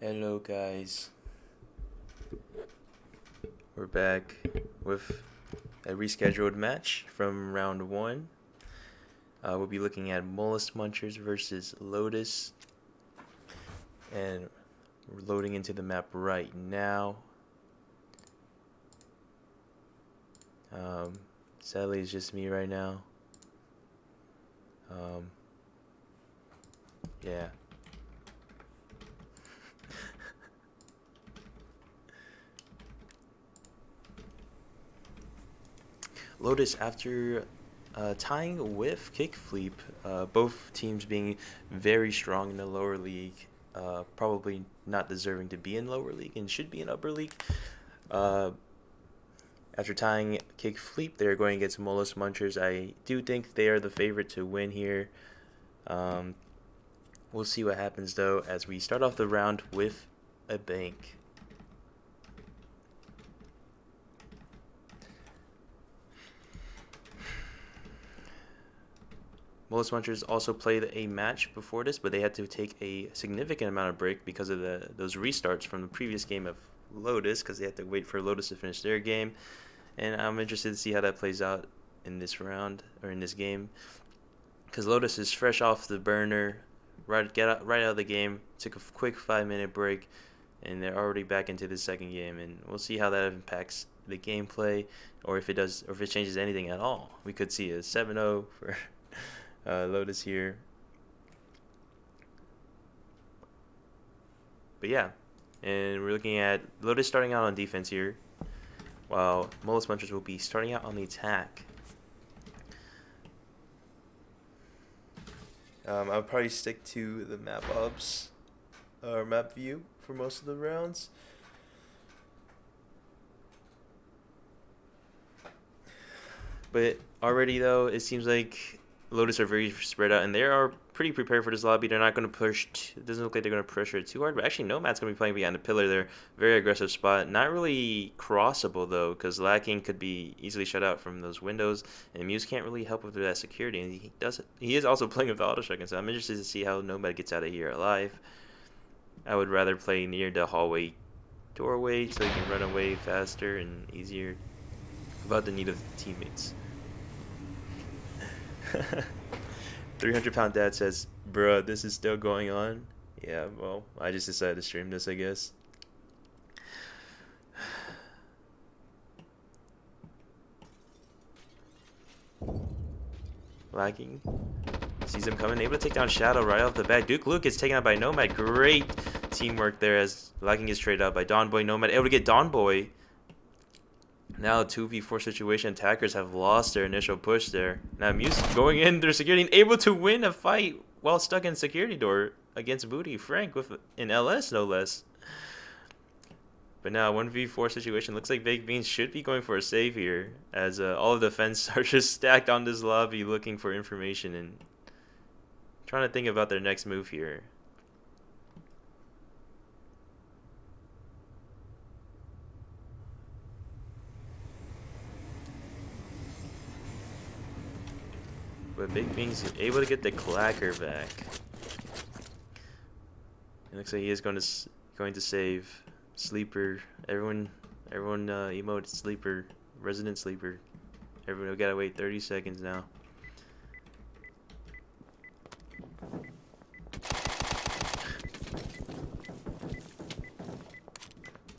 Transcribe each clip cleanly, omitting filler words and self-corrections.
Hello guys, we're back with a rescheduled match from round 1. We'll be looking at Mollusk Munchers versus Lotus, and we're loading into the map right now. Sadly it's just me right now. Yeah. Lotus, after tying with Kickfleep, both teams being very strong in the lower league, probably not deserving to be in lower league and should be in upper league. After tying Kickfleep, they're going against Mollusk Munchers. I do think they are the favorite to win here. We'll see what happens though as we start off the round with a bank. Mollusk Munchers also played a match before this, but they had to take a significant amount of break because of those restarts from the previous game of Lotus, because they had to wait for Lotus to finish their game. And I'm interested to see how that plays out in this round, or in this game, because Lotus is fresh off the burner, right out of the game, took a quick 5-minute break, and they're already back into the second game, and we'll see how that impacts the gameplay, or if it does, or if it changes anything at all. We could see a 7-0 for Lotus here. But yeah, and we're looking at Lotus starting out on defense here, while Mollusk Munchers will be starting out on the attack. I'll probably stick to the map ops, or map view, for most of the rounds. But already though, it seems like Lotus are very spread out, and they are pretty prepared for this lobby. They're not going to push. It doesn't look like they're going to pressure it too hard. But actually, Nomad's going to be playing behind the pillar there. Very aggressive spot. Not really crossable though, because Lacking could be easily shut out from those windows, and Muse can't really help with that security. And he does. He is also playing with the auto shotgun, so I'm interested to see how Nomad gets out of here alive. I would rather play near the hallway doorway so he can run away faster and easier without the need of teammates. 300-pound dad says, bruh, this is still going on? Yeah, well, I just decided to stream this, I guess. Lagging. Sees him coming, able to take down Shadow right off the bat. Duke Luke is taken out by Nomad. Great teamwork there as Lagging is traded out by Donboy. Nomad able to get Donboy. Now a 2v4 situation. Attackers have lost their initial push there. Now Muse going in their security and able to win a fight while stuck in security door against Booty Frank with an LS no less. But now 1v4 situation. Looks like Baked Beans should be going for a save here, as all of the fence are just stacked on this lobby looking for information and trying to think about their next move here. But Big Beans able to get the clacker back. It looks like he is going to save Sleeper. Everyone emote Sleeper, resident Sleeper. Everyone, we gotta wait 30 seconds now.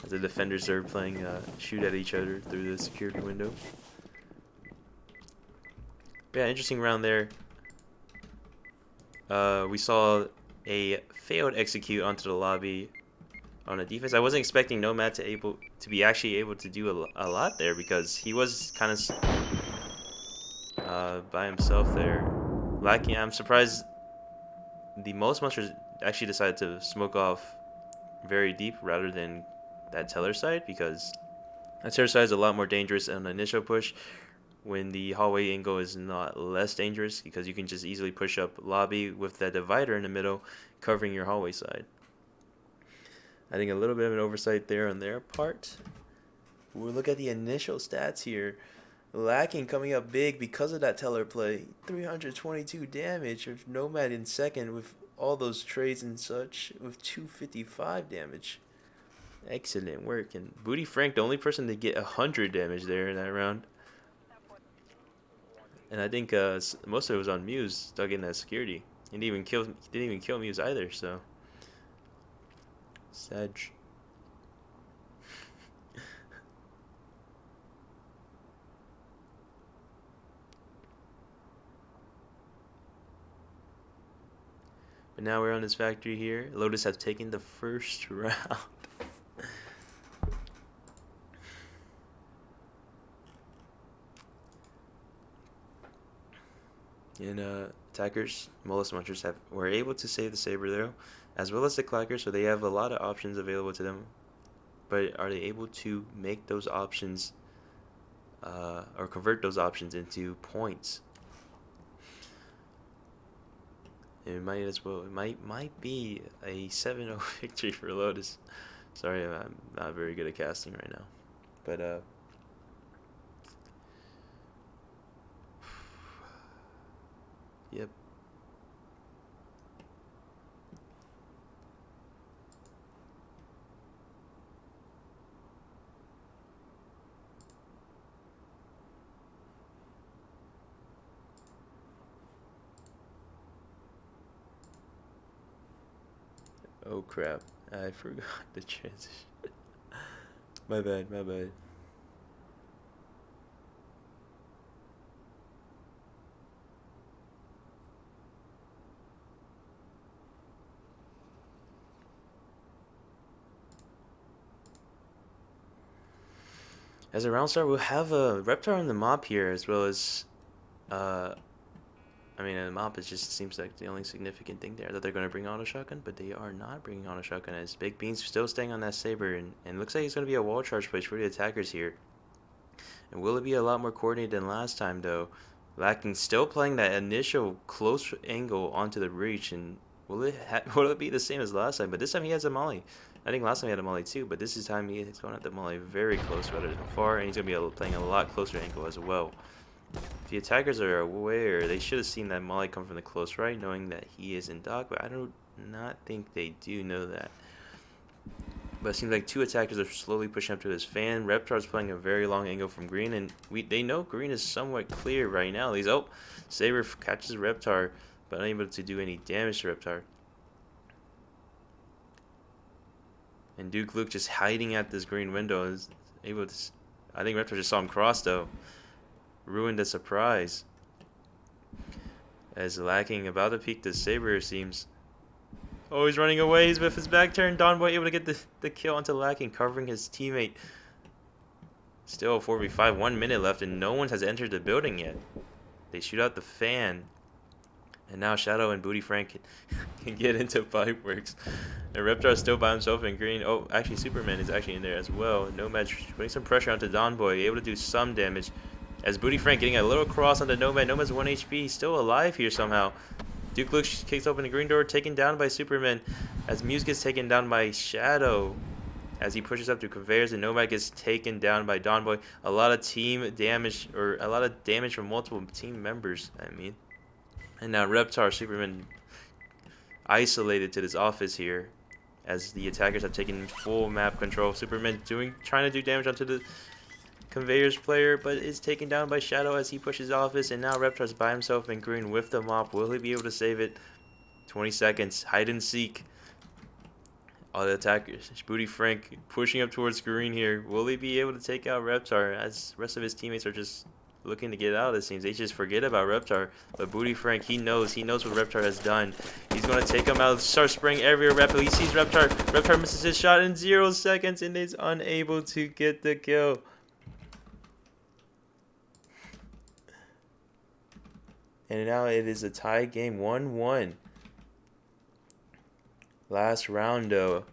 As the defenders are playing shoot at each other through the security window. Yeah, interesting round there. We saw a failed execute onto the lobby on a defense. I wasn't expecting Nomad to be actually able to do a lot there, because he was kind of by himself there. Lacking. I'm surprised the Mollusk Munchers actually decided to smoke off very deep rather than that teller side, because that teller side is a lot more dangerous on the initial push, when the hallway angle is not less dangerous, because you can just easily push up lobby with that divider in the middle covering your hallway side. I think a little bit of an oversight there on their part. We'll look at the initial stats here. Lacking coming up big because of that teller play. 322 damage with Nomad in second with all those trades and such with 255 damage. Excellent work. And Booty Frank, the only person to get 100 damage there in that round. And I think most of it was on Muse stuck in that security. He didn't even kill Muse either. So Sedge. But now we're on this factory here. Lotus has taken the first round. And attackers, Mollusk Munchers were able to save the Saber though, as well as the Clacker, so they have a lot of options available to them. But are they able to make those options or convert those options into points? It might as well. It might be a 7-0 victory for Lotus. Sorry, I'm not very good at casting right now, but yep. Oh crap! I forgot the transition. My bad. My bad. As a round start, we'll have a Reptar on the mop here, as well as, uh, I mean, the mop is just seems like the only significant thing there that they're going to bring on a shotgun, but they are not bringing on a shotgun. As Big Bean's still staying on that Saber, and looks like it's going to be a wall charge place for the attackers here. And will it be a lot more coordinated than last time, though? Lacking still playing that initial close angle onto the breach, and will it be the same as last time? But this time he has a molly. I think last time he had a molly too, but this time he's going at the molly very close rather than far, and he's going to be playing a lot closer angle as well. If the attackers are aware, they should have seen that molly come from the close right, knowing that he is in dock, but I do not think they do know that. But it seems like two attackers are slowly pushing up to this fan. Reptar's playing a very long angle from green, and they know green is somewhat clear right now. Saber catches Reptar, but unable to do any damage to Reptar. And Duke Luke just hiding at this green window is able to. I think Reptar just saw him cross though. Ruined the surprise. As lacking about to peek the Saber, it seems. Oh, he's running away. He's with his back turned. Donboy able to get the kill onto Lacking, covering his teammate. Still 4v5, 1 minute left, and no one has entered the building yet. They shoot out the fan. And now Shadow and Booty Frank can get into Pipeworks. And Reptar is still by himself in green. Oh, actually Superman is actually in there as well. Nomad putting some pressure onto Donboy, able to do some damage. As Booty Frank getting a little cross onto Nomad. Nomad's 1 HP. He's still alive here somehow. Duke Luke kicks open the green door, taken down by Superman. As Muse gets taken down by Shadow. As he pushes up to conveyors, and Nomad gets taken down by Donboy. A lot of team damage, or a lot of damage from multiple team members, I mean. And now Reptar, Superman, isolated to this office here. As the attackers have taken full map control. Superman trying to do damage onto the conveyors player, but is taken down by Shadow as he pushes office. And now Reptar's by himself in green with the mop. Will he be able to save it? 20 seconds. Hide and seek. All the attackers. Booty Frank pushing up towards green here. Will he be able to take out Reptar as the rest of his teammates are just looking to get out, it seems. They just forget about Reptar. But Booty Frank, he knows what Reptar has done. He's going to take him out, start spraying everywhere rapidly. He sees Reptar. Reptar misses his shot in 0 seconds and is unable to get the kill. And now it is a tie game, 1-1. Last round though,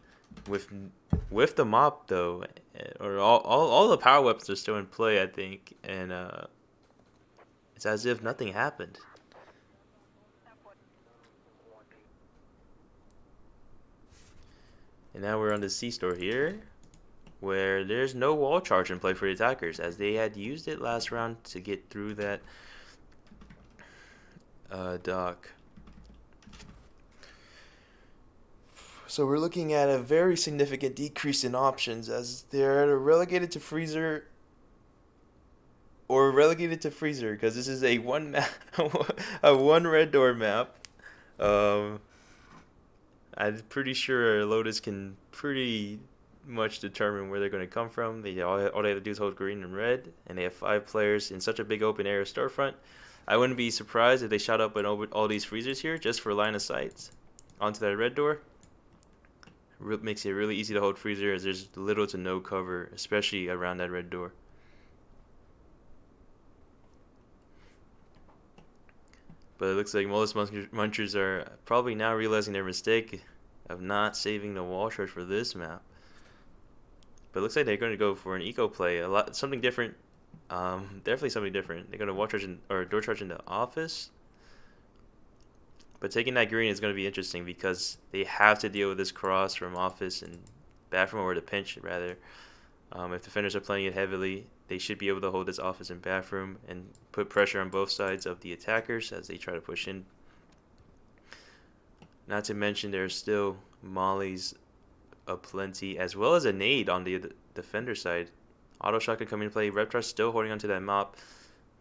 with the mop though, or all the power weapons are still in play, I think, and it's as if nothing happened. And now we're on the C-store here, where there's no wall charge in play for the attackers, as they had used it last round to get through that dock. So we're looking at a very significant decrease in options as they're relegated to freezer or relegated to freezer because this is a one map, a one red door map. Um, I'm pretty sure Lotus can pretty much determine where they're going to come from. All they have to do is hold green and red, and they have 5 players in such a big open area storefront. I wouldn't be surprised if they shot up all these freezers here just for line of sight onto that red door. Makes it really easy to hold freezer as there's little to no cover, especially around that red door. But it looks like Mollusk Munchers are probably now realizing their mistake of not saving the wall charge for this map. But it looks like they're going to go for an eco play, something different. Definitely something different. They're going to wall charge or door charge into office. But taking that green is going to be interesting because they have to deal with this cross from office and bathroom, or the pinch rather. If defenders are playing it heavily, they should be able to hold this office and bathroom and put pressure on both sides of the attackers as they try to push in. Not to mention there's still mollies aplenty, as well as a nade on the defender side. Auto shot could come into play. Reptar's still holding onto that mop.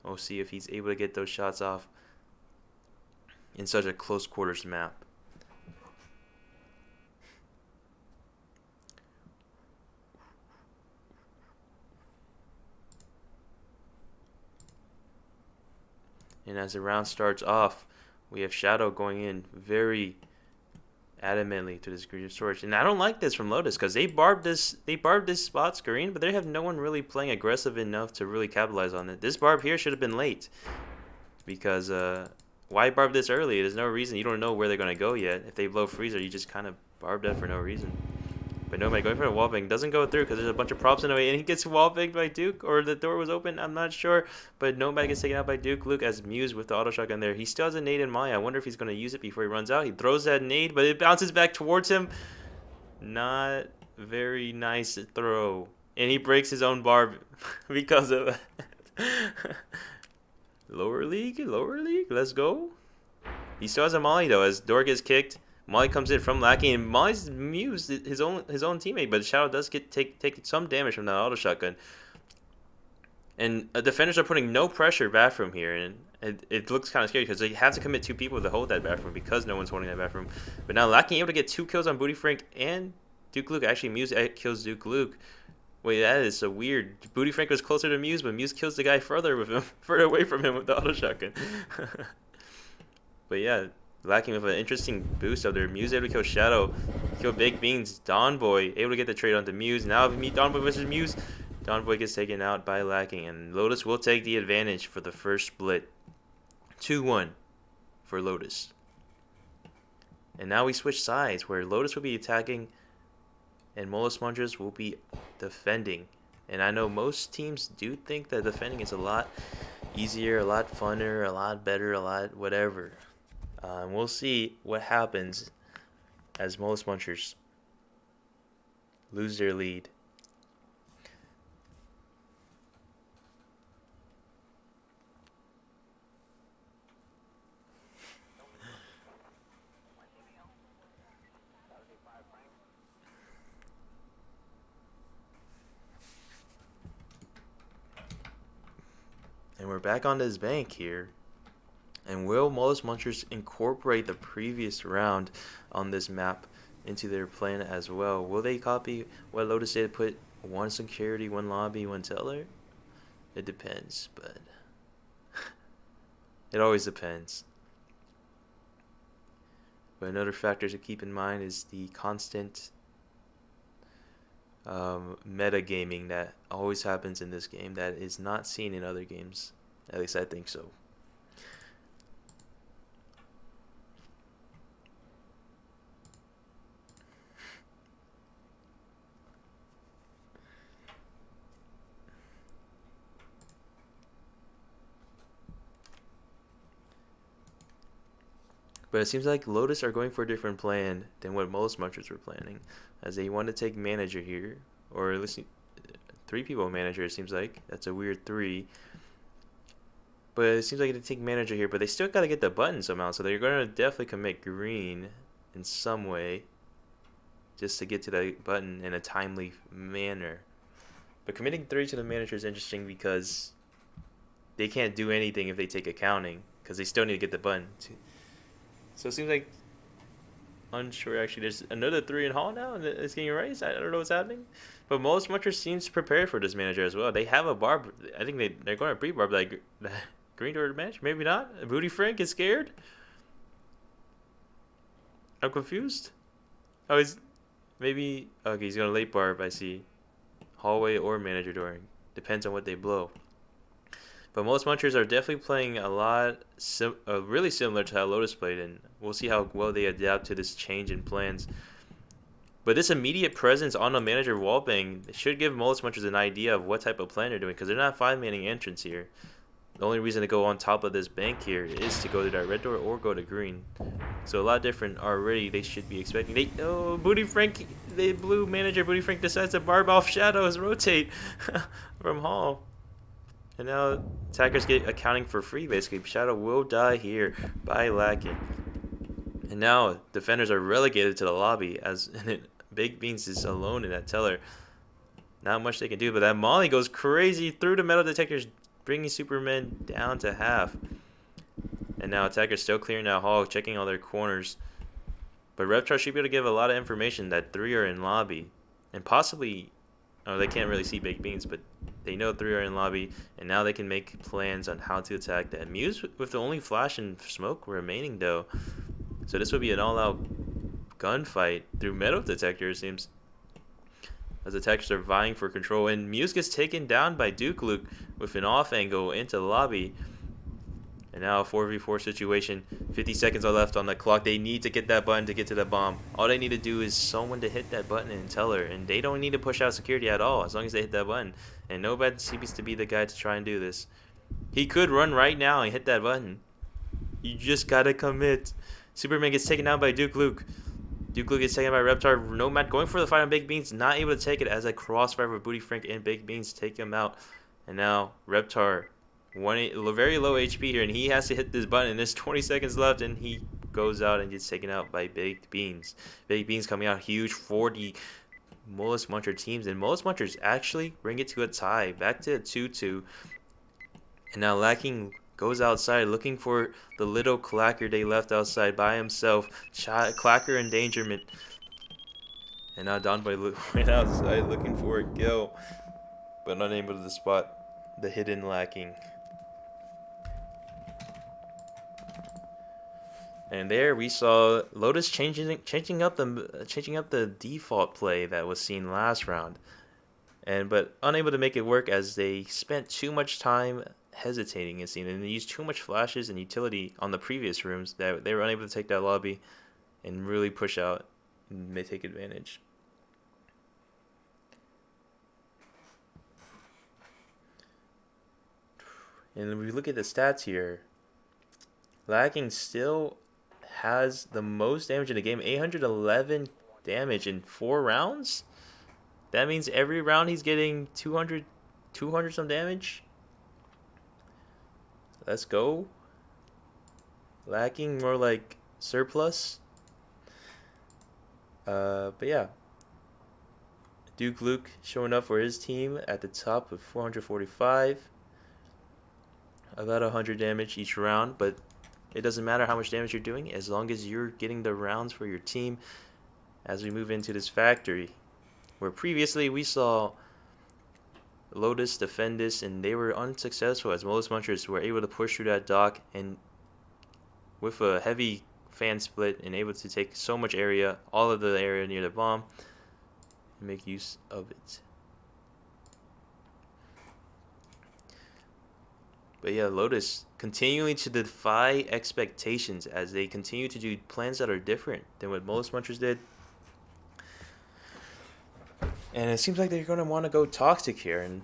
We'll see if he's able to get those shots off in such a close quarters map. And as the round starts off, we have Shadow going in very adamantly to this green storage. And I don't like this from Lotus because they barbed this spot screen, but they have no one really playing aggressive enough to really capitalize on it. This barb here should have been late because why barb this early? There's no reason. You don't know where they're going to go yet. If they blow freezer, you just kind of barb that for no reason. But nobody going for a wallbang doesn't go through because there's a bunch of props in the way, and he gets wallbanged by Duke, or the door was open. I'm not sure, but nobody gets taken out by Duke. Luke as Muse with the auto shotgun there. He still has a nade in mind. I wonder if he's going to use it before he runs out. He throws that nade, but it bounces back towards him. Not very nice throw, and he breaks his own barb because of that. Lower league, let's go. He still has a molly though as door gets kicked. Molly comes in from lacking, and Molly's Muse his own teammate, but Shadow does take some damage from that auto shotgun. And defenders are putting no pressure bathroom here, and it looks kind of scary because they have to commit 2 people to hold that bathroom because no one's holding that bathroom. But now lacking able to get 2 kills on Booty Frank and Duke Luke. Actually, Muse kills Duke Luke. Wait, that is so weird. Booty Frank was closer to Muse, but Muse kills the guy further away from him with the auto shotgun. But yeah, lacking with an interesting boost of their Muse able to kill Shadow, kill Big Beans. Don Boy able to get the trade onto Muse. Now if we meet Don Boy versus Muse, Don Boy gets taken out by lacking, and Lotus will take the advantage for the first split. 2-1 for Lotus. And now we switch sides where Lotus will be attacking and Mollusk Munchers will be defending. And I know most teams do think that defending is a lot easier, a lot funner, a lot better, a lot whatever. We'll see what happens as Mollusk Munchers lose their lead. And we're back on this bank here. And will Mollusk Munchers incorporate the previous round on this map into their plan as well? Will they copy what Lotus did, put 1 security, 1 lobby, 1 teller? It depends, but it always depends. But another factor to keep in mind is the constant metagaming that always happens in this game that is not seen in other games. At least I think so. But it seems like Lotus are going for a different plan than what Mollusk Munchers were planning, as they want to take manager here, or at least 3 people manager. It seems like that's a weird 3. But it seems like they take manager here, but they still got to get the button somehow. So they're going to definitely commit green in some way. just to get to that button in a timely manner. But committing 3 to the manager is interesting because they can't do anything if they take accounting because they still need to get the button. So it seems like unsure actually. There's another 3 in Hall now and it's getting erased. I don't know what's happening. But most Munchers seems prepared for this manager as well. They have a barb. I think they're going to pre-barb like green door match. Maybe not. Booty Frank is scared. I'm confused. Oh, he's maybe okay. He's gonna late barb. I see. Hallway or manager door. Depends on what they blow. But most Munchers are definitely playing a lot, really similar to how Lotus played, and we'll see how well they adapt to this change in plans. But this immediate presence on the manager wallbang should give most Munchers an idea of what type of plan they're doing, because they're not 5-manning entrance here. The only reason to go on top of this bank here is to go to that red door or go to green. So a lot different already. They should be expecting. Booty Frank, the blue manager Booty Frank decides to barb off shadows, rotate from Hall. And now attackers get accounting for free basically. Shadow will die here by lacking. And now defenders are relegated to the lobby as Big Beans is alone in that teller. Not much they can do, but that Molly goes crazy through the metal detectors, bringing Superman down to half. And now attackers still clearing that hall, checking all their corners. But Reptar should be able to give a lot of information that 3 are in lobby. And possibly, oh, they can't really see Baked Beans, but they know 3 are in lobby. And now they can make plans on how to attack that. Muse with the only flash and smoke remaining, though. So this would be an all-out gunfight through metal detector, it seems. As attackers are vying for control. And Muse gets taken down by Duke Luke with an off angle into the lobby. And now a 4v4 situation. 50 seconds are left on the clock. They need to get that button to get to the bomb. All they need to do is someone to hit that button and tell her. And they don't need to push out security at all as long as they hit that button. And nobody seems to be the guy to try and do this. He could run right now and hit that button. You just gotta commit. Superman gets taken down by Duke Luke. Duke Luke gets taken by Reptar. Nomad going for the fight on Big Beans. Not able to take it as a crossfire with Booty Frank and Big Beans take him out. And now Reptar, very low HP here, and he has to hit this button. And there's 20 seconds left, and he goes out and gets taken out by Big Beans. Big Beans coming out huge for the Mollusk Muncher teams. And Mollusk Munchers actually bring it to a tie. Back to a 2-2. And now Lacking goes outside looking for the little Clacker they left outside by himself. Clacker endangerment. And now Donboy went outside looking for a kill, but unable to spot the hidden Lacking. And there we saw Lotus changing up the default play that was seen last round, but unable to make it work as they spent too much time hesitating, it seemed, and they used too much flashes and utility on the previous rooms that they were unable to take that lobby and really push out and may take advantage. And when we look at the stats here, Lacking still has the most damage in the game, 811 damage in 4 rounds. That means every round he's getting 200 some damage. Let's go. Lacking more like surplus. But yeah. Duke Luke showing up for his team at the top with 445. About 100 damage each round, but it doesn't matter how much damage you're doing as long as you're getting the rounds for your team. As we move into this factory, where previously we saw Lotus defend this, and they were unsuccessful as Mollusk Munchers were able to push through that dock and with a heavy fan split and able to take so much area, all of the area near the bomb, and make use of it. But yeah, Lotus continuing to defy expectations as they continue to do plans that are different than what Mollusk Munchers did. And it seems like they're going to want to go Toxic here. And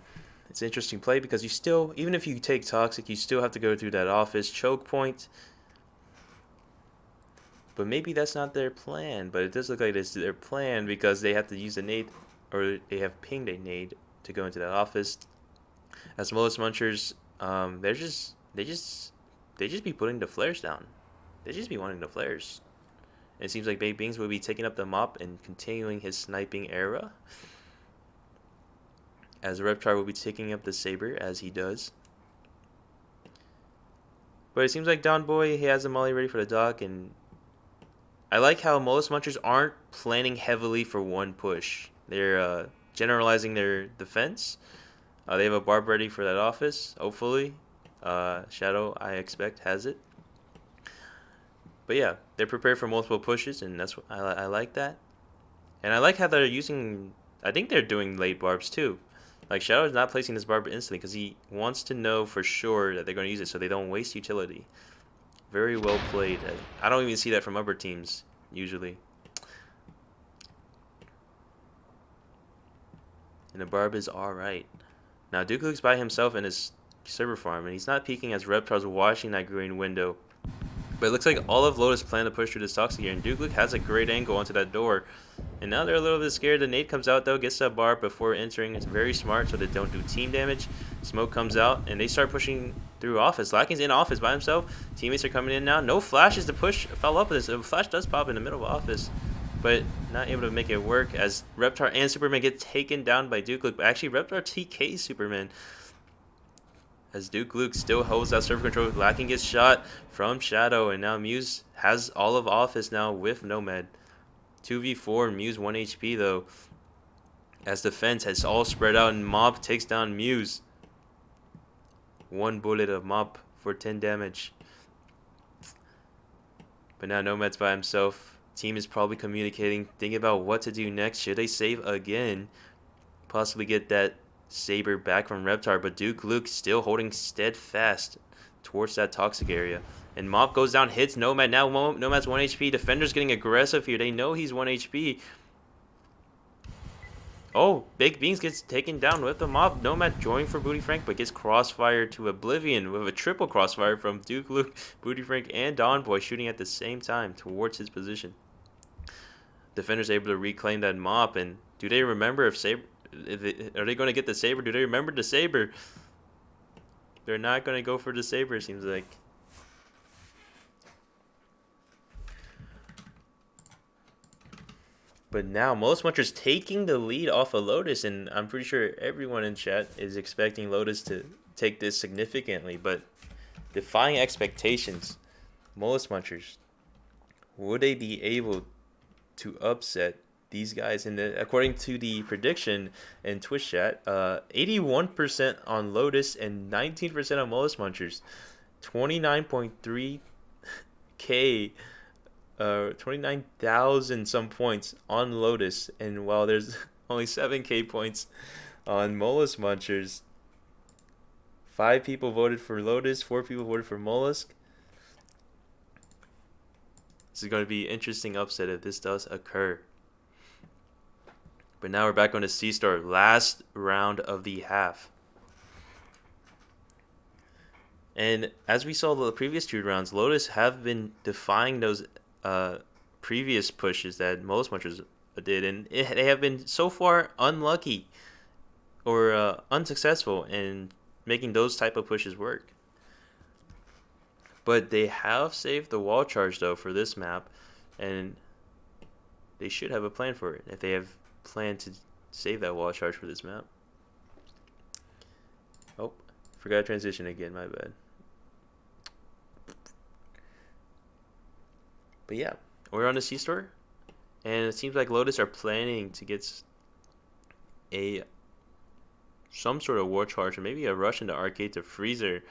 it's an interesting play because you still, even if you take Toxic, you still have to go through that office choke point. But maybe that's not their plan. But it does look like it's their plan because they have to use a nade, or they have pinged a nade to go into that office. As Mollusk Munchers, they just be putting the flares down. They just be wanting the flares. It seems like Baked Beans will be taking up the mop and continuing his sniping era, as Reptar will be taking up the Saber as he does. But it seems like Don Boy, he has the molly ready for the dock, and I like how Mollusk Munchers aren't planning heavily for one push. They're generalizing their defense. They have a barb ready for that office, hopefully. Shadow, I expect, has it. But yeah, they're prepared for multiple pushes, and that's what I like that. And I like how they're using. I think they're doing late barbs too. Like Shadow is not placing this barb instantly because he wants to know for sure that they're going to use it, so they don't waste utility. Very well played. I don't even see that from upper teams usually. And the barb is all right. Now Duke Luke's by himself in his server farm, and he's not peeking as Reptar's watching that green window. But it looks like all of Lotus plan to push through this toxic here, and Duke Luke has a great angle onto that door. And now they're a little bit scared. The nade comes out though, gets that bar before entering. It's very smart so they don't do team damage. Smoke comes out, and they start pushing through office. Lacking's in office by himself. Teammates are coming in now. No flashes to push. Follow up with this. A flash does pop in the middle of office, but not able to make it work as Reptar and Superman get taken down by Duke Luke. But actually, Reptar TKs Superman. As Duke Luke still holds that server control. Lacking gets shot from Shadow, and now Muse has all of office now with Nomad. 2v4, Muse 1 HP though. As defense has all spread out, and Mob takes down Muse. 1 bullet of Mob for 10 damage. But now Nomad's by himself. Team is probably communicating, thinking about what to do next. Should they save again? Possibly get that Saber back from Reptar, but Duke Luke still holding steadfast towards that toxic area. And Mop goes down, hits Nomad. Now Nomad's 1 HP. Defender's getting aggressive here. They know he's 1 HP. Oh, Baked Beans gets taken down with the Mop. Nomad joining for Booty Frank, but gets crossfire to oblivion with a triple crossfire from Duke Luke, Booty Frank, and Don Boy shooting at the same time towards his position. Defender's able to reclaim that Mop, and do they remember if Saber... Are they going to get the Saber? Do they remember the Saber? They're not going to go for the Saber, it seems like. But now, Mollusk Munchers taking the lead off of Lotus, and I'm pretty sure everyone in chat is expecting Lotus to take this significantly, but defying expectations, Mollusk Munchers, would they be able to upset these guys? And according to the prediction in Twitch chat, 81% on Lotus and 19% on Mollusk Munchers. 29.3k, 29,000 some points on Lotus, and while there's only 7k points on Mollusk Munchers. 5 people voted for Lotus, 4 people voted for Mollusk. This is going to be an interesting upset if this does occur. But now we're back on the C-Star, last round of the half. And as we saw the previous 2 rounds, Lotus have been defying those previous pushes that Mollusk Munchers did, and they have been so far unlucky or unsuccessful in making those type of pushes work. But they have saved the wall charge though for this map, and they should have a plan for it if they have planned to save that wall charge for this map. Oh, forgot transition again, my bad. But yeah, we're on the C-Store, and it seems like Lotus are planning to get some sort of war charge or maybe a rush into arcade to Freezer.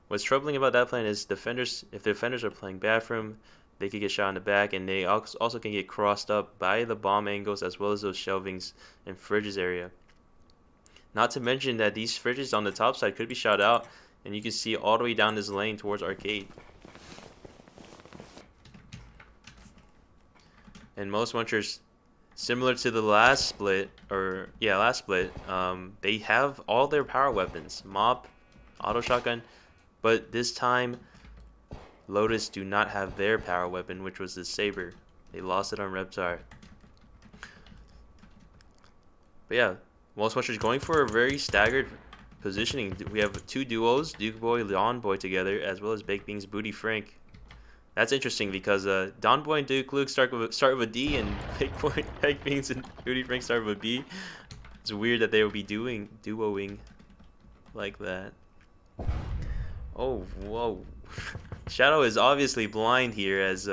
What's troubling about that plan is defenders, if the defenders are playing bathroom, they could get shot in the back, and they also can get crossed up by the bomb angles as well as those shelvings and fridges area. Not to mention that these fridges on the top side could be shot out, and you can see all the way down this lane towards arcade. And most Munchers, similar to the last split, they have all their power weapons, mop, auto shotgun, but this time Lotus do not have their power weapon, which was the Saber. They lost it on Reptar. But yeah, most Munchers going for a very staggered positioning. We have 2 duos, Duke Boy, Lawn Boy together, as well as Baked Beans, Booty Frank. That's interesting because Don Boy and Duke Luke start with a D, and Big Boy, Egg Beans, and Booty Frank start with a B. It's weird that they would be duoing like that. Oh, whoa. Shadow is obviously blind here, as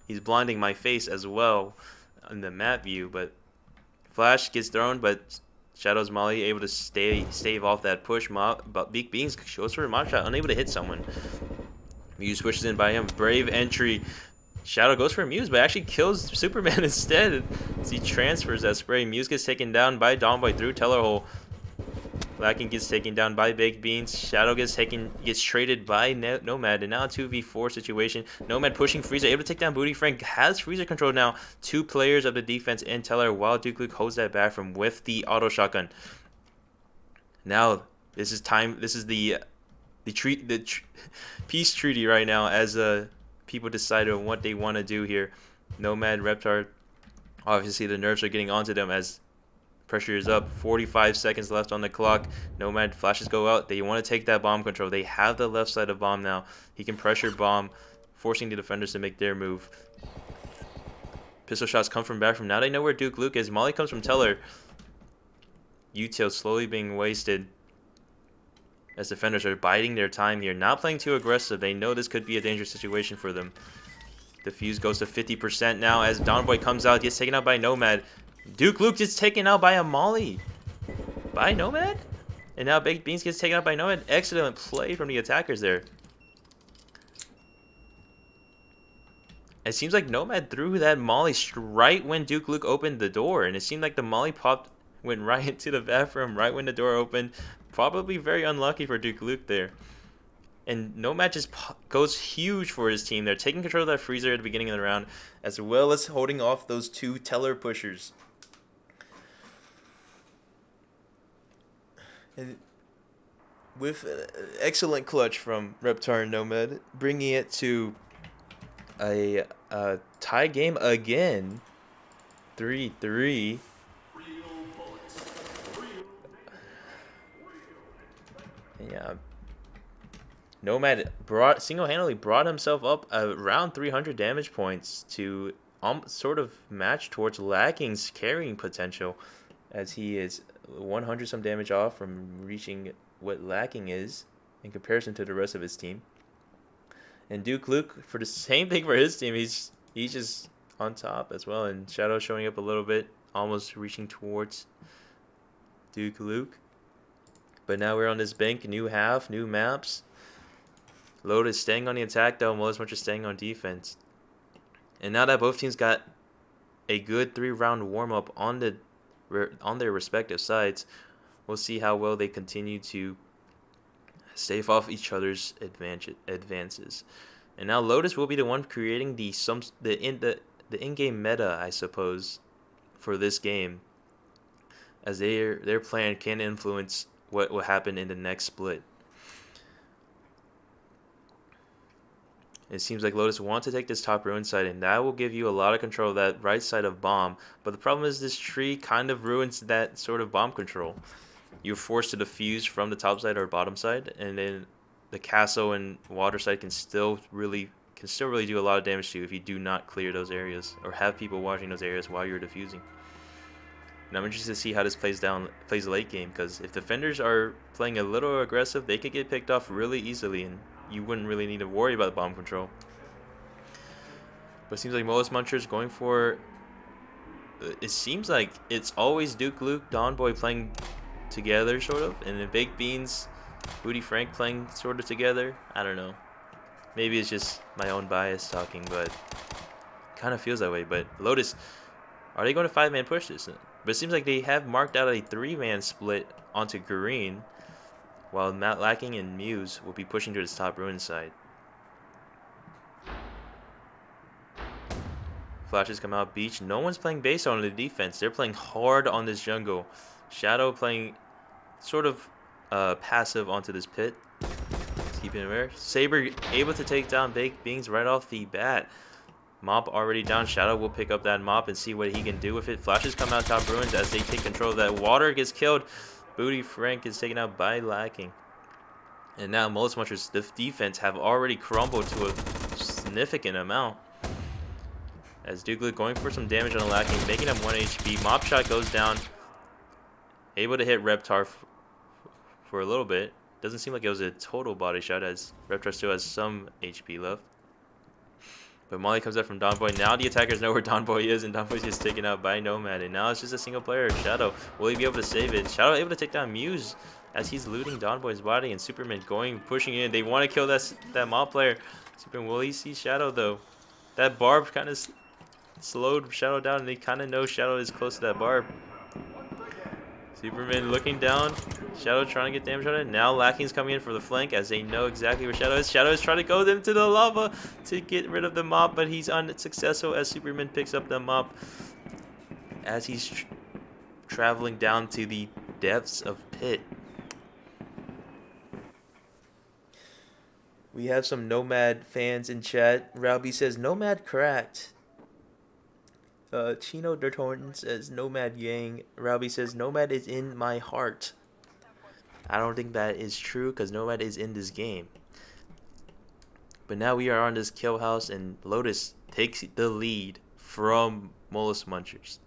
he's blinding my face as well in the map view, but Flash gets thrown, but Shadow's Molly able to stave off that push. But Big Beans goes for a mob shot, unable to hit someone. Muse pushes in by him. Brave entry. Shadow goes for Muse, but actually kills Superman instead as he transfers that spray. Muse gets taken down by Dawnboy through Teller Hole. Lacking gets taken down by Baked Beans. Shadow gets traded by Nomad, and now a 2v4 situation. Nomad pushing Freezer, able to take down Booty Frank. Has Freezer control now. 2 players of the defense in Teller, while Duke Luke holds that back from with the auto shotgun. Now this is time. This is the peace treaty right now, as people decide on what they want to do here. Nomad, Reptar, obviously the nerves are getting onto them as pressure is up. 45 seconds left on the clock. Nomad flashes go out. They want to take that bomb control. They have the left side of bomb now. He can pressure bomb, forcing the defenders to make their move. Pistol shots come from back from. Now they know where Duke Luke is. Molly comes from Teller. Util slowly being wasted as defenders are biding their time here. Not playing too aggressive. They know this could be a dangerous situation for them. The fuse goes to 50% now as Dawnboy comes out, gets taken out by Nomad. Duke Luke gets taken out by a Molly. By Nomad? And now Baked Beans gets taken out by Nomad. Excellent play from the attackers there. It seems like Nomad threw that Molly right when Duke Luke opened the door. And it seemed like the Molly went right into the bathroom right when the door opened. Probably very unlucky for Duke Luke there. And Nomad just goes huge for his team. They're taking control of that freezer at the beginning of the round, as well as holding off those 2 Teller pushers. And with an excellent clutch from Reptar and Nomad, bringing it to a tie game again. 3-3. Yeah. Nomad single-handedly brought himself up around 300 damage points to sort of match towards Lacking's carrying potential, as he is 100 some damage off from reaching what Lacking is in comparison to the rest of his team. And Duke Luke, for the same thing for his team, he's just on top as well. And Shadow showing up a little bit, almost reaching towards Duke Luke. But now we're on this bank, new half, new maps. Lotus staying on the attack though, Mollusk Munchers staying on defense. And now that both teams got a good 3-round warm-up on their respective sides, we'll see how well they continue to stave off each other's advances. And now Lotus will be the one creating the in-game meta, I suppose, for this game, as their plan can influence what will happen in the next split. It seems like Lotus want to take this top ruin side, and that will give you a lot of control of that right side of bomb. But the problem is this tree kind of ruins that sort of bomb control. You're forced to defuse from the top side or bottom side, and then the castle and water side can still really do a lot of damage to you if you do not clear those areas or have people watching those areas while you're defusing. And I'm interested to see how this plays late game, because if defenders are playing a little aggressive, they could get picked off really easily, and you wouldn't really need to worry about bomb control. But it seems like Mollusk Munchers going for... It seems like it's always Duke Luke, Dawnboy playing together, sort of, and then Baked Beans, Booty Frank playing sort of together. I don't know. Maybe it's just my own bias talking, but kind of feels that way. But Lotus, are they going to 5-man push this? But it seems like they have marked out a 3-man split onto green, while Matt Lacking and Muse will be pushing to this top ruin side. Flashes come out beach. No one's playing base on the defense. They're playing hard on this jungle. Shadow playing sort of passive onto this pit. Keeping it there. Saber able to take down Baked Beans right off the bat. Mop already down. Shadow will pick up that mop and see what he can do with it. Flashes come out top ruins as they take control of that. Water gets killed. Booty Frank is taken out by Lacking. And now Mollusk Munchers' defense have already crumbled to a significant amount. As Duke Luke going for some damage on Lacking, making him 1 HP. Mop Shot goes down. Able to hit Reptar for a little bit. Doesn't seem like it was a total body shot, as Reptar still has some HP left. But Molly comes up from Donboy. Now the attackers know where Donboy is, and Donboy's just taken out by Nomad. And now it's just a single player. Shadow, will he be able to save it? Shadow able to take down Muse as he's looting Donboy's body, and Superman pushing in. They want to kill that mob player. Superman, will he see Shadow though? That barb kind of slowed Shadow down, and they kind of know Shadow is close to that barb. Superman looking down. Shadow trying to get damage on it. Now Lacking's coming in for the flank as they know exactly where Shadow is. Shadow is trying to go into the lava to get rid of the mop, but he's unsuccessful as Superman picks up the mop as he's traveling down to the depths of pit. We have some Nomad fans in chat. Rowby says, Nomad cracked. Chino Dertorn says, Nomad Yang. Rowby says, Nomad is in my heart. I don't think that is true because Nomad is in this game. But now we are on this kill house, and Lotus takes the lead from Mollusk Munchers.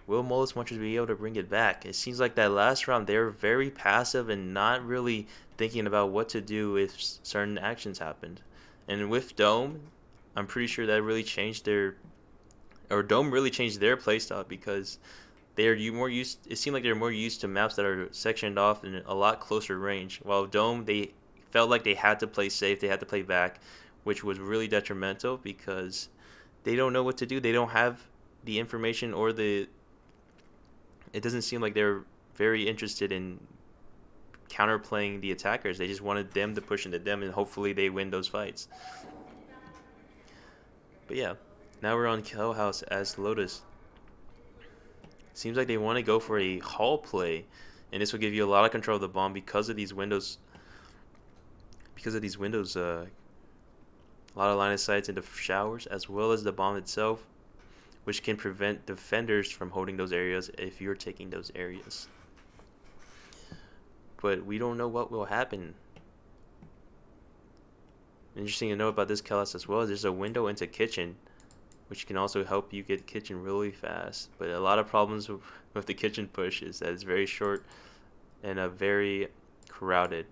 Will Mollusk Munchers be able to bring it back? It seems like that last round they were very passive and not really thinking about what to do if certain actions happened. And with Dome, I'm pretty sure that really changed Dome really changed their playstyle, because it seemed like they're more used to maps that are sectioned off in a lot closer range. While Dome, they felt like they had to play safe, they had to play back, which was really detrimental because they don't know what to do. They don't have the information it doesn't seem like they're very interested in counterplaying the attackers. They just wanted them to push into them, and hopefully they win those fights. But yeah, now we're on kill house as Lotus. Seems like they want to go for a hall play, and this will give you a lot of control of the bomb because of these windows. A lot of line of sights into showers, as well as the bomb itself, which can prevent defenders from holding those areas if you're taking those areas. But we don't know what will happen. Interesting to know about this kill house as well is there's a window into kitchen, which can also help you get kitchen really fast. But a lot of problems with the kitchen push is that it's very short and very crowded,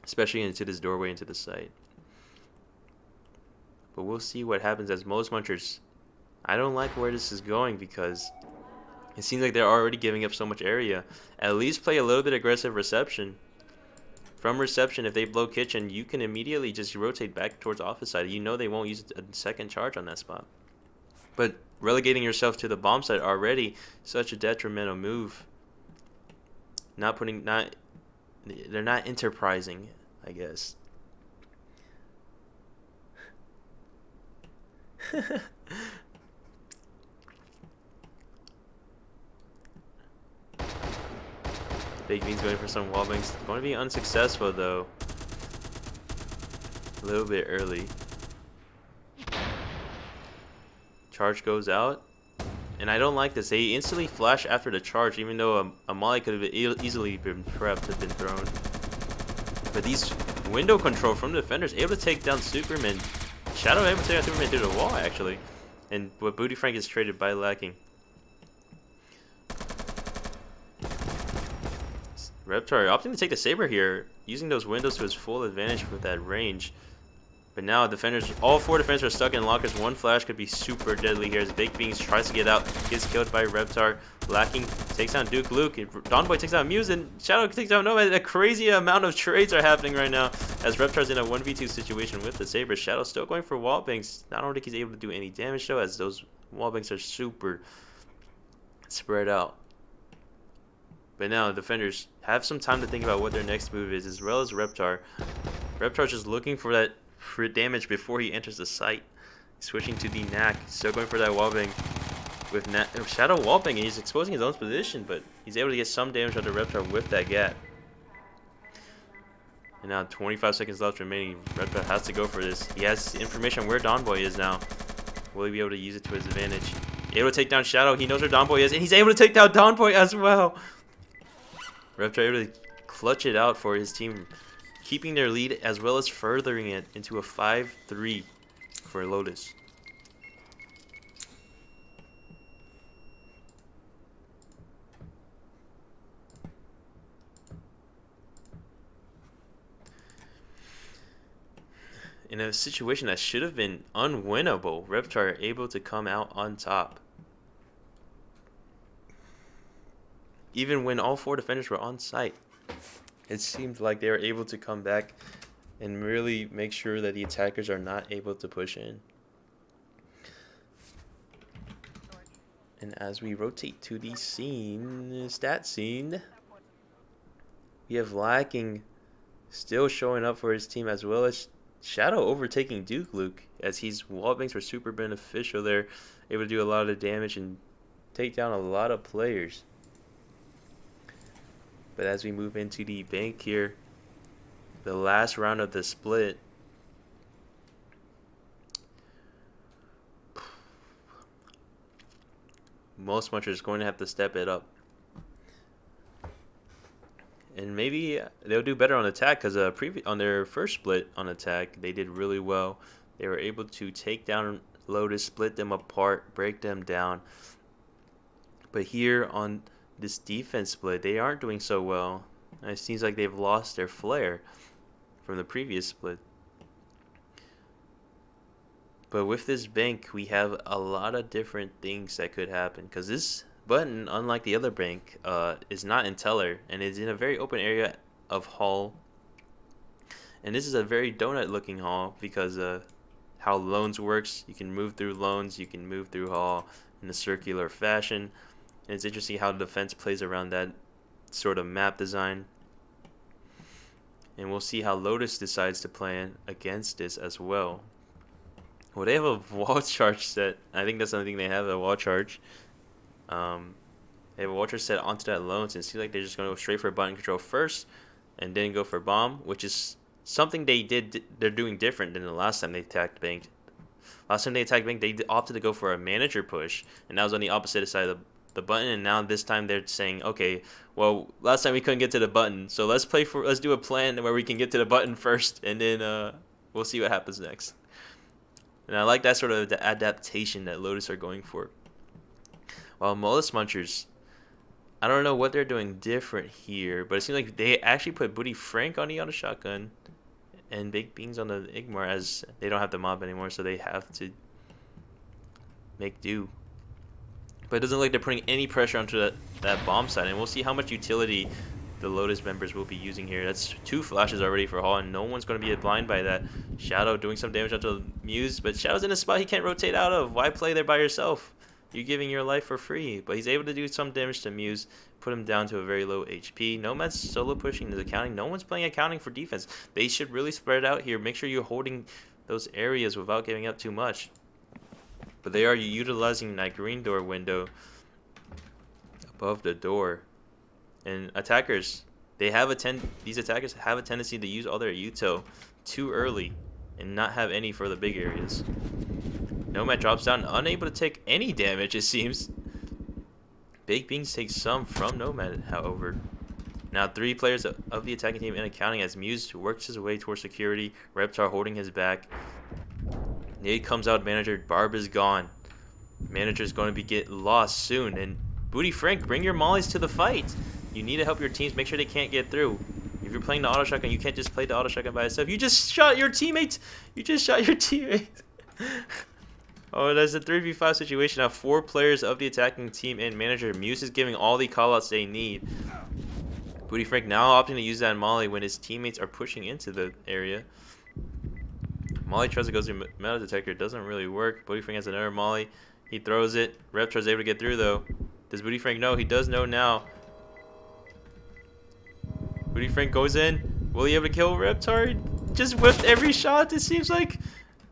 especially into this doorway into the site. But we'll see what happens as Mollusk Munchers. I don't like where this is going because it seems like they're already giving up so much area. At least play a little bit aggressive reception. From reception, if they blow kitchen, you can immediately just rotate back towards office side. You know they won't use a second charge on that spot. But relegating yourself to the bomb site already such a detrimental move. They're not enterprising, I guess. Big Bean's going for some wallbangs. Going to be unsuccessful though. A little bit early. Charge goes out. And I don't like this. They instantly flash after the charge, even though a molly could have easily been prepped, have been thrown. But these window control from the defenders, able to take down Superman. Shadow able to take down Superman through the wall, actually. And what Booty Frank is traded by Lacking. Reptar opting to take the Saber here, using those windows to his full advantage with that range. But now all four defenders are stuck in lockers. One flash could be super deadly here as Big Beans tries to get out, gets killed by Reptar. Lacking takes down Duke Luke. Donboy takes down Muse, and Shadow takes down Nomad. A crazy amount of trades are happening right now as Reptar's in a 1v2 situation with the Saber. Shadow still going for wallbangs. I don't think he's able to do any damage though, as those wallbangs are super spread out. But now the defenders have some time to think about what their next move is, as well as Reptar. Reptar's just looking for that damage before he enters the site. Switching to the Knack, still going for that wallbang with Shadow wallbang, and he's exposing his own position, but he's able to get some damage onto Reptar with that gap. And now 25 seconds left remaining. Reptar has to go for this. He has information on where Donboy is now. Will he be able to use it to his advantage? Able to take down Shadow. He knows where Donboy is, and he's able to take down Donboy as well. Reptar able to clutch it out for his team. keeping their lead as well as furthering it into a 5-3 for Lotus. In a situation that should have been unwinnable, Reptar able to come out on top. Even when all 4 defenders were on site, it seemed like they were able to come back and really make sure that the attackers are not able to push in. And as we rotate to the stat scene, we have Lacking still showing up for his team, as well as Shadow overtaking Duke Luke, as his wallbangs were super beneficial there, able to do a lot of damage and take down a lot of players. But as we move into the bank here, the last round of the split, Mollusk Munchers is going to have to step it up. And maybe they'll do better on attack, because on their first split on attack, they did really well. They were able to take down Lotus, split them apart, break them down. But here on this defense split, they aren't doing so well. And it seems like they've lost their flair from the previous split. But with this bank, we have a lot of different things that could happen, because this button, unlike the other bank, is not in Teller and is in a very open area of hall. And this is a very donut looking hall, because how loans works. You can move through loans, you can move through hall in a circular fashion. And it's interesting how the defense plays around that sort of map design. And we'll see how Lotus decides to plan against this as well. Well, they have a wall charge set. I think that's the only thing they have, a wall charge. They have a wall charge set onto that loans, and it seems like they're just going to go straight for button control first and then go for bomb, which is something they're doing different than the last time they attacked bank. Last time they attacked bank, they opted to go for a manager push, and that was on the opposite side of the button. And now this time they're saying, okay, well, last time we couldn't get to the button, so let's do a plan where we can get to the button first, and then we'll see what happens next. And I like that sort of the adaptation that Lotus are going for. While Mollusk Munchers, I don't know what they're doing different here, but it seems like they actually put Booty Frank on the auto shotgun and Big Beans on the Igmar, as they don't have the mob anymore, so they have to make do. But it doesn't look like they're putting any pressure onto that bomb side, and we'll see how much utility the Lotus members will be using here. That's 2 flashes already for Hall, and no one's going to be blind by that. Shadow doing some damage onto Muse, but Shadow's in a spot he can't rotate out of. Why play there by yourself? You're giving your life for free. But he's able to do some damage to Muse, put him down to a very low HP. Nomad's solo pushing his accounting. No one's playing accounting for defense. They should really spread out here. Make sure you're holding those areas without giving up too much. But they are utilizing that green door window above the door. And attackers, these attackers have a tendency to use all their util too early and not have any for the big areas. Nomad drops down, unable to take any damage, it seems. Big Beans takes some from Nomad, however. Now 3 players of the attacking team in accounting, as Muse works his way towards security. Reptar holding his back. Nade comes out, manager. Barb is gone. Manager's going to get lost soon. And Booty Frank, bring your mollies to the fight. You need to help your teams, make sure they can't get through. If you're playing the auto shotgun, you can't just play the auto shotgun by itself. You just shot your teammate. Oh, there's a 3v5 situation. Now 4 players of the attacking team and manager. Muse is giving all the callouts they need. Booty Frank now opting to use that molly when his teammates are pushing into the area. Molly tries to go through metal detector. It doesn't really work. Booty Frank has another molly. He throws it. Reptar's able to get through though. Does Booty Frank know? He does know now. Booty Frank goes in. Will he be able to kill Reptar? Just whipped every shot, it seems like.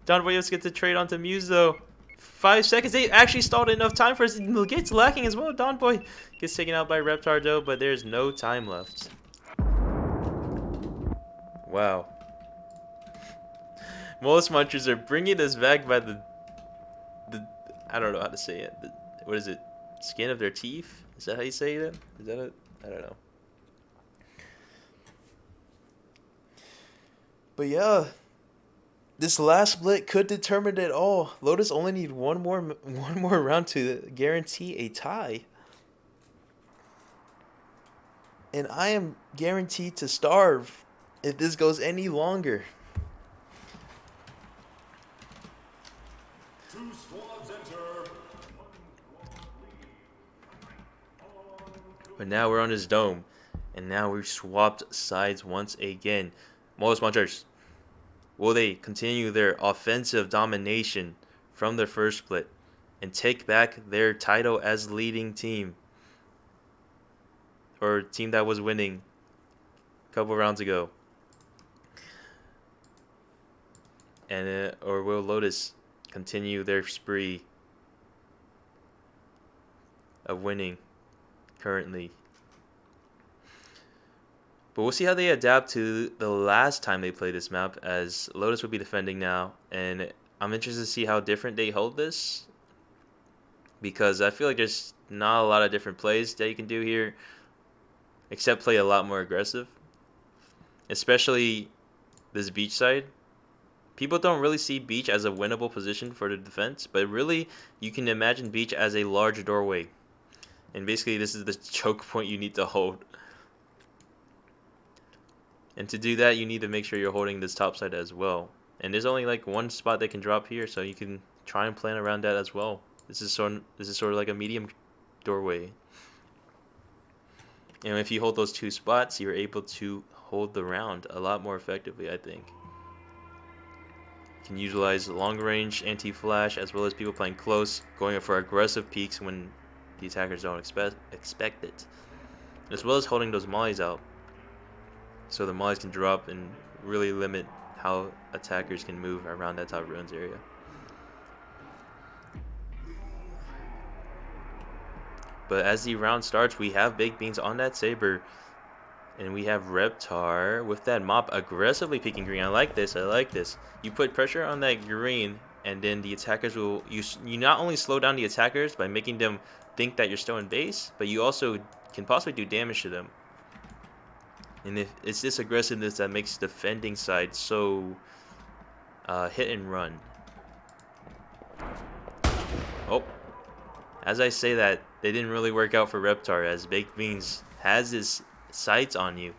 Don Boyos gets to trade onto Muse though. 5 seconds. They actually stalled enough time for us. Gets lacking as well. Don Boy gets taken out by Reptar though, but there's no time left. Wow. Mollusk Munchers are bringing us back by the I don't know how to say it. What is it? Skin of their teeth? Is that how you say that? Is that it? I don't know. But yeah, this last split could determine it all. Lotus only need one more round to guarantee a tie. And I am guaranteed to starve if this goes any longer. But now we're on his dome. And now we've swapped sides once again. Mollusk Munchers, will they continue their offensive domination from their first split and take back their title as leading team? Or team that was winning a couple rounds ago? And or will Lotus continue their spree of winning currently? But we'll see how they adapt to the last time they played this map, as Lotus will be defending now, and I'm interested to see how different they hold this, because I feel like there's not a lot of different plays that you can do here, except play a lot more aggressive, especially this beach side. People don't really see beach as a winnable position for the defense, but really you can imagine beach as a large doorway, and basically this is the choke point you need to hold. And to do that, you need to make sure you're holding this top side as well. And there's only like one spot that can drop here, so you can try and plan around that as well. This is sort of like a medium doorway. And if you hold those two spots, you're able to hold the round a lot more effectively, I think. You can utilize long range anti-flash, as well as people playing close, going for aggressive peeks when the attackers don't expect it. As well as holding those mollies out, so the mollies can drop and really limit how attackers can move around that top ruins area. But as the round starts, we have Baked Beans on that Saber, and we have Reptar with that mop aggressively peeking green. I like this. You put pressure on that green, and then the attackers will... You not only slow down the attackers by making them think that you're still in base, but you also can possibly do damage to them. And if it's this aggressiveness that makes defending side so hit and run. Oh, as I say that, they didn't really work out for Reptar, as Baked Beans has his sights on you.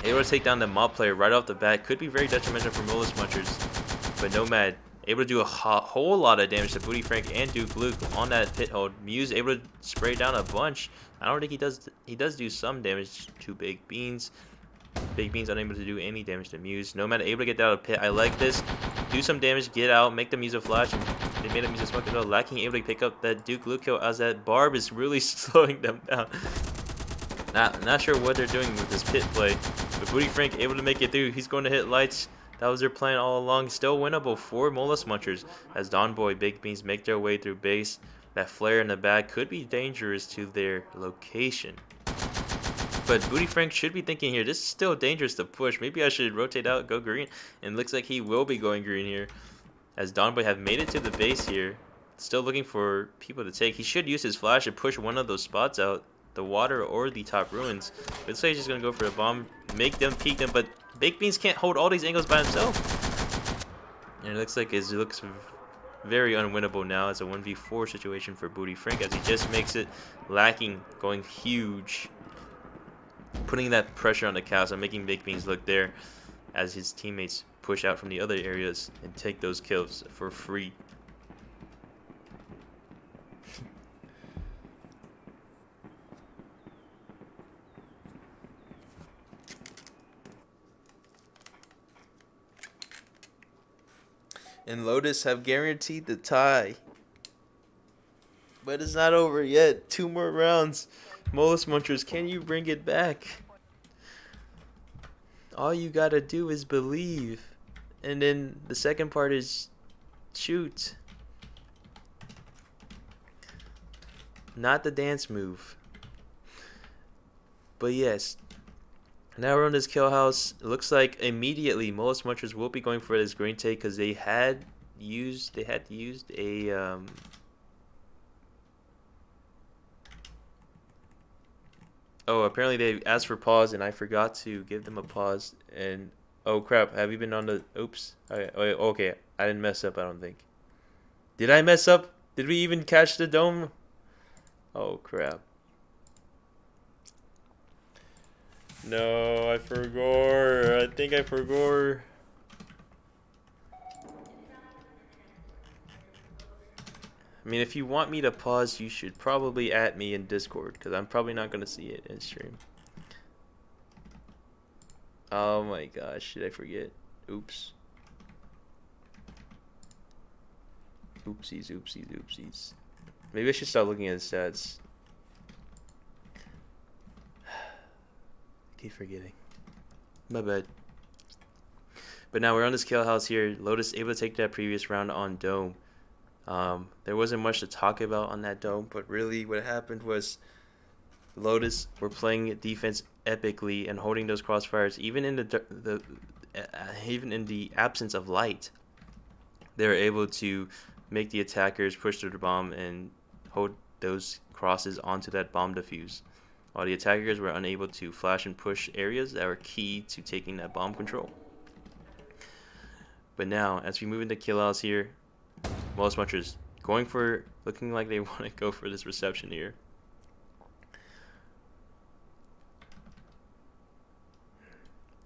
Able to take down the mob player right off the bat could be very detrimental for Mollusk Munchers, but Nomad able to do a whole lot of damage to Booty Frank and Duke Luke on that pit hold. Muse able to spray down a bunch. I don't think he does. He does do some damage to Baked Beans. Baked Beans unable to do any damage to Muse. Nomad able to get out of pit. I like this. Do some damage, get out, make them use a flash, and they made them use a smoke as well. Lacking able to pick up that Duke Luke kill, as that Barb is really slowing them down. Not sure what they're doing with this pit play, but Booty Frank able to make it through. He's going to hit lights. That was their plan all along. Still winnable for Mollusk Munchers, as Donboy, Baked Beans make their way through base. That flare in the back could be dangerous to their location. But Booty Frank should be thinking here, this is still dangerous to push. Maybe I should rotate out, go green. And it looks like he will be going green here, as Donboy have made it to the base here. Still looking for people to take. He should use his flash to push one of those spots out, the water or the top ruins. But looks like he's just going to go for a bomb, make them, peek them, but Baked Beans can't hold all these angles by himself. And it looks like it looks very unwinnable now. It's a 1v4 situation for Booty Frank, as he just makes it, lacking, going huge. Putting that pressure on the castle, making Baked Beans look there, as his teammates push out from the other areas and take those kills for free. And Lotus have guaranteed the tie. But it's not over yet. 2 more rounds. Mollusk Munchers, can you bring it back? All you gotta do is believe. And then the second part is shoot. Not the dance move. But yes. Now we're on this kill house. It looks like immediately Mollusk Munchers will be going for this green take, because they had used a oh, apparently they asked for pause and I forgot to give them a pause, and Oh crap, have you been on the... Oops. Okay, I didn't mess up, I don't think. Did I mess up? Did we even catch the dome? Oh crap. No, I forgot. I think I forgot. I mean, if you want me to pause, you should probably at me in Discord, because I'm probably not going to see it in stream. Oh my gosh, did I forget? Oops. Oopsies, oopsies, oopsies. Maybe I should start looking at the stats. Keep forgetting. My bad. But now we're on this kill house here. Lotus able to take that previous round on dome. There wasn't much to talk about on that dome, but really what happened was Lotus were playing defense epically and holding those crossfires even in even in the absence of light. They were able to make the attackers push through the bomb and hold those crosses onto that bomb defuse, while the attackers were unable to flash and push areas that were key to taking that bomb control. But now, as we move into kill outs here, Mollusk Munchers looking like they want to go for this reception here.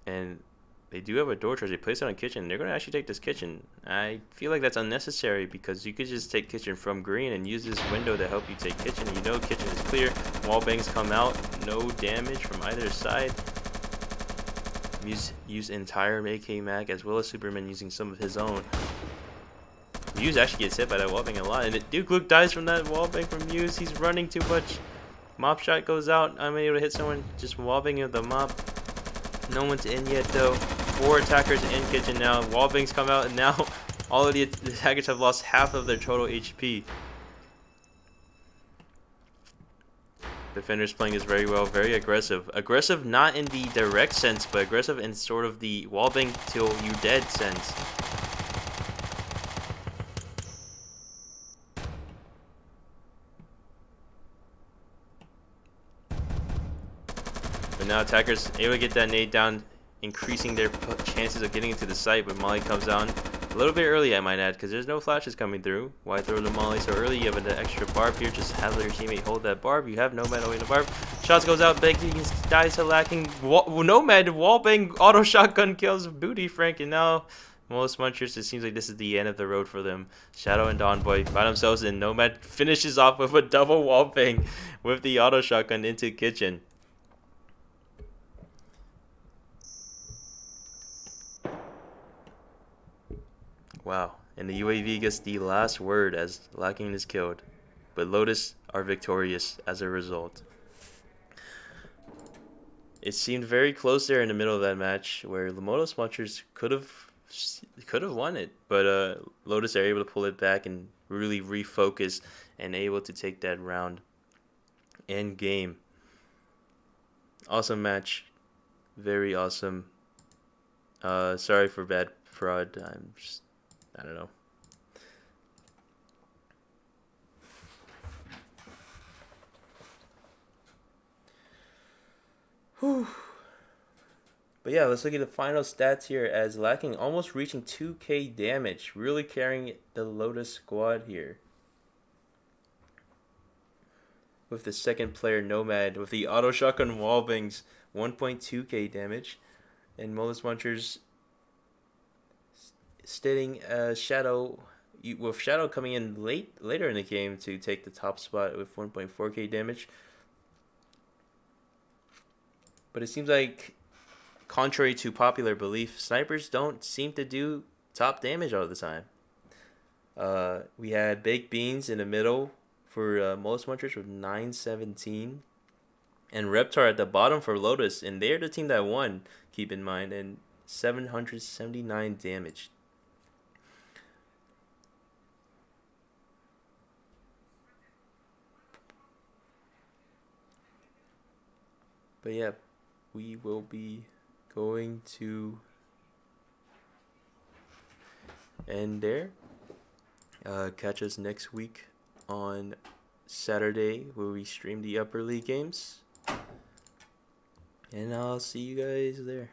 And they do have a door charge. They place it on kitchen. They're going to actually take this kitchen. I feel like that's unnecessary because you could just take kitchen from green and use this window to help you take kitchen. You know kitchen is clear. Wall bangs come out. No damage from either side. Use entire AK mag as well as Superman using some of his own. Muse actually gets hit by that wallbang a lot, and Duke Luke dies from that wallbang from Muse. He's running too much. Mop shot goes out. I'm able to hit someone just wallbanging with the mop. No one's in yet though. 4 attackers in kitchen now. Wallbangs come out, and now all of the attackers have lost half of their total HP. Defenders playing this very well, very aggressive. Aggressive not in the direct sense, but aggressive in sort of the wallbang till you dead sense. But now attackers able to get that nade down, increasing their chances of getting into the site. But Molly comes down a little bit early, I might add, because there's no flashes coming through. Why throw the Molly so early? You have an extra barb here. Just have your teammate hold that barb. You have Nomad holding the barb. Shots goes out. Becky dies to lacking. Nomad wallbang auto shotgun kills Booty Frank, and now Mollusk Munchers. It seems like this is the end of the road for them. Shadow and Donboy by themselves, and Nomad finishes off with a double wallbang with the auto shotgun into kitchen. Wow, and the UAV gets the last word as Lacking is killed, but Lotus are victorious as a result. It seemed very close there in the middle of that match where the Mollusk Munchers could have won it, but Lotus are able to pull it back and really refocus and able to take that round and game. Awesome match, very awesome. Sorry for bad fraud. I don't know. Whew. But yeah, let's look at the final stats here as Lacking almost reaching 2k damage. Really carrying the Lotus squad here. With the second player, Nomad, with the auto shotgun wallbangs, 1.2k damage. And Mollusk Munchers stating Shadow, with Shadow coming in later in the game to take the top spot with 1.4k damage. But it seems like, contrary to popular belief, snipers don't seem to do top damage all the time. We had Baked Beans in the middle for Mollusk Munchers with 917. And Reptar at the bottom for Lotus, and they're the team that won, keep in mind, and 779 damage. But yeah, we will be going to end there. Catch us next week on Saturday where we stream the Upper League games. And I'll see you guys there.